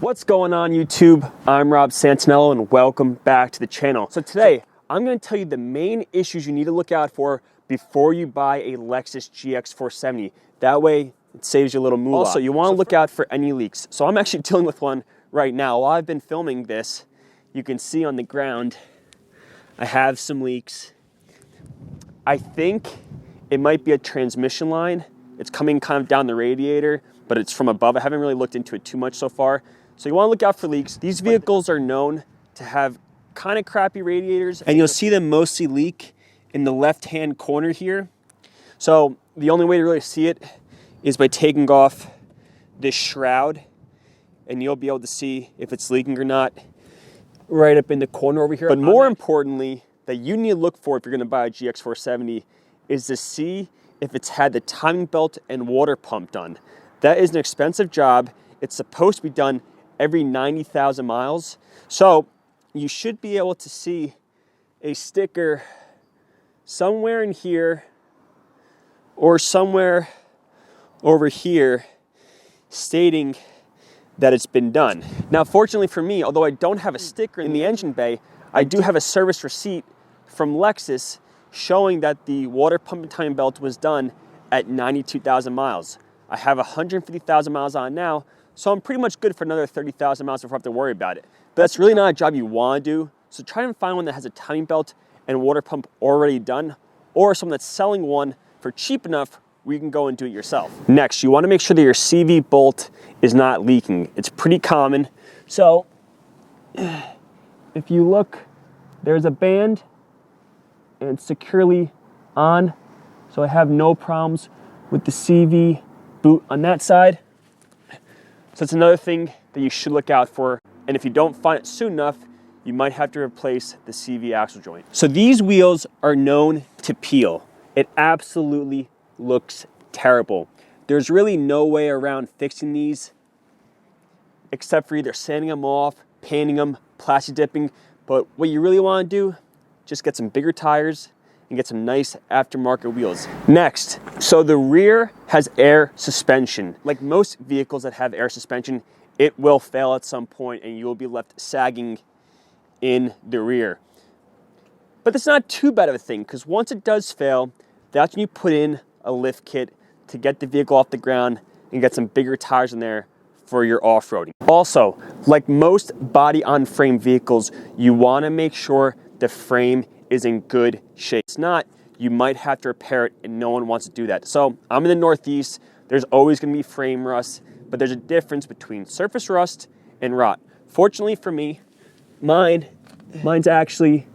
What's going on YouTube? I'm Rob Santinello and welcome back to the channel. So today, I'm going to tell you the main issues you need to look out for before you buy a Lexus GX 470. That way, it saves you a little moolah. Also, you want to look out for any leaks. So I'm actually dealing with one right now. While I've been filming this, you can see on the ground, I have some leaks. I think it might be a transmission line. It's coming kind of down the radiator, but it's from above. I haven't really looked into it too much so far. So you want to look out for leaks. These vehicles are known to have kind of crappy radiators, and you'll see them mostly leak in the left-hand corner here. So the only way to really see it is by taking off this shroud, and you'll be able to see if it's leaking or not right up in the corner over here. But more importantly, that you need to look for if you're going to buy a GX 470 is to see if it's had the timing belt and water pump done. That is an expensive job. It's supposed to be done every 90,000 miles. So you should be able to see a sticker somewhere in here or somewhere over here stating that it's been done. Now, fortunately for me, although I don't have a sticker in the engine bay, I do have a service receipt from Lexus showing that the water pump and timing belt was done at 92,000 miles. I have 150,000 miles on now, so I'm pretty much good for another 30,000 miles before I have to worry about it. But that's really not a job you want to do, so try and find one that has a timing belt and water pump already done, or someone that's selling one for cheap enough where you can go and do it yourself. Next, you want to make sure that your CV bolt is not leaking. It's pretty common. So if you look, there's a band and it's securely on, so I have no problems with the CV boot on that side. So it's another thing that you should look out for. And if you don't find it soon enough, you might have to replace the CV axle joint. So these wheels are known to peel. It absolutely looks terrible. There's really no way around fixing these except for either sanding them off, painting them, plastic dipping. But what you really want to do, just get some bigger tires and get some nice aftermarket wheels. Next, so the rear has air suspension. Like most vehicles that have air suspension, it will fail at some point and you will be left sagging in the rear. But that's not too bad of a thing, because once it does fail, that's when you put in a lift kit to get the vehicle off the ground and get some bigger tires in there for your off-roading. Also, like most body-on-frame vehicles, you want to make sure the frame is in good shape. If not, you might have to repair it, and no one wants to do that. So I'm in the Northeast. There's always going to be frame rust, but there's a difference between surface rust and rot. Fortunately for me, mine's actually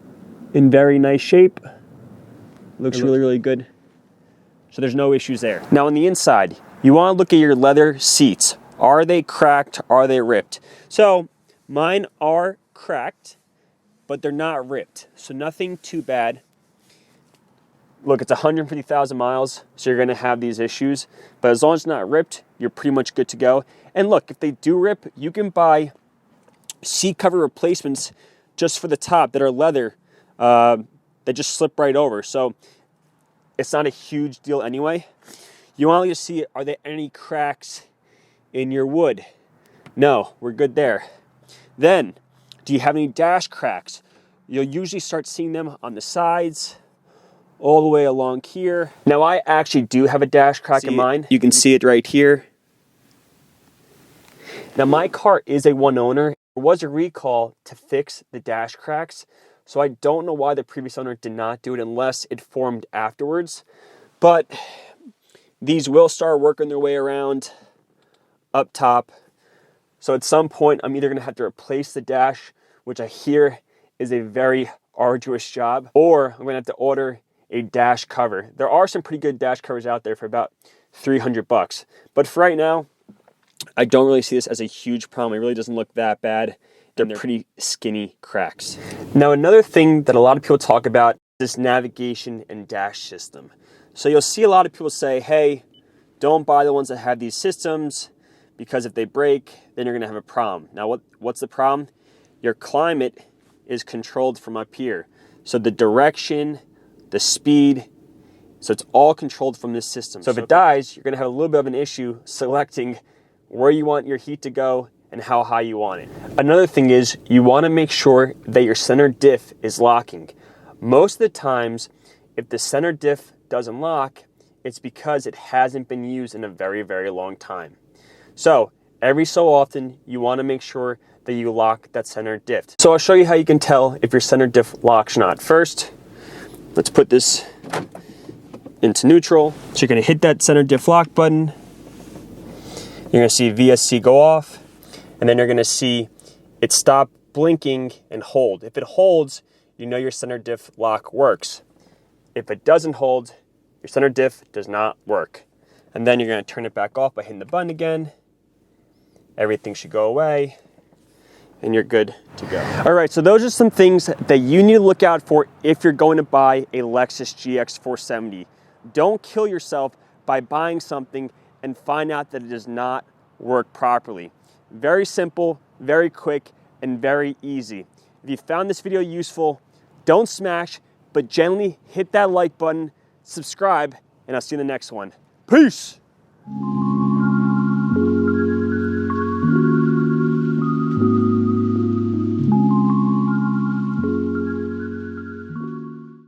in very nice shape. Looks really, really good. So there's no issues there. Now on the inside, you want to look at your leather seats. Are they cracked? Are they ripped? So mine are cracked, but they're not ripped. So nothing too bad. Look, it's 150,000 miles, so you're gonna have these issues. But as long as it's not ripped, you're pretty much good to go. And look, if they do rip, you can buy seat cover replacements just for the top that are leather, that just slip right over. So it's not a huge deal anyway. You want to see, are there any cracks in your wood? No, we're good there. Then, do you have any dash cracks? You'll usually start seeing them on the sides, all the way along here. Now I actually do have a dash crack in mine. You can see it right here. Now my car is a one owner. There was a recall to fix the dash cracks, so I don't know why the previous owner did not do it unless it formed afterwards. But these will start working their way around up top. So at some point, I'm either going to have to replace the dash, which I hear is a very arduous job, or I'm going to have to order a dash cover. There are some pretty good dash covers out there for about $300. But for right now, I don't really see this as a huge problem. It really doesn't look that bad. They're pretty skinny cracks. Now, another thing that a lot of people talk about is this navigation and dash system. So you'll see a lot of people say, hey, don't buy the ones that have these systems, because if they break, then you're gonna have a problem. Now, what's the problem? Your climate is controlled from up here. So the direction, the speed, so it's all controlled from this system. So if it dies, you're gonna have a little bit of an issue selecting where you want your heat to go and how high you want it. Another thing is you want to make sure that your center diff is locking. Most of the times, if the center diff doesn't lock, it's because it hasn't been used in a very, very long time. So every so often, you want to make sure that you lock that center diff. So I'll show you how you can tell if your center diff locks or not. First, let's put this into neutral. So you're going to hit that center diff lock button. You're going to see VSC go off, and then you're going to see it stop blinking and hold. If it holds, you know your center diff lock works. If it doesn't hold, your center diff does not work. And then you're going to turn it back off by hitting the button again. Everything should go away, and you're good to go. All right, so those are some things that you need to look out for if you're going to buy a Lexus GX 470. Don't kill yourself by buying something and find out that it does not work properly. Very simple, very quick, and very easy. If you found this video useful, don't smash, but gently hit that like button, subscribe, and I'll see you in the next one. Peace!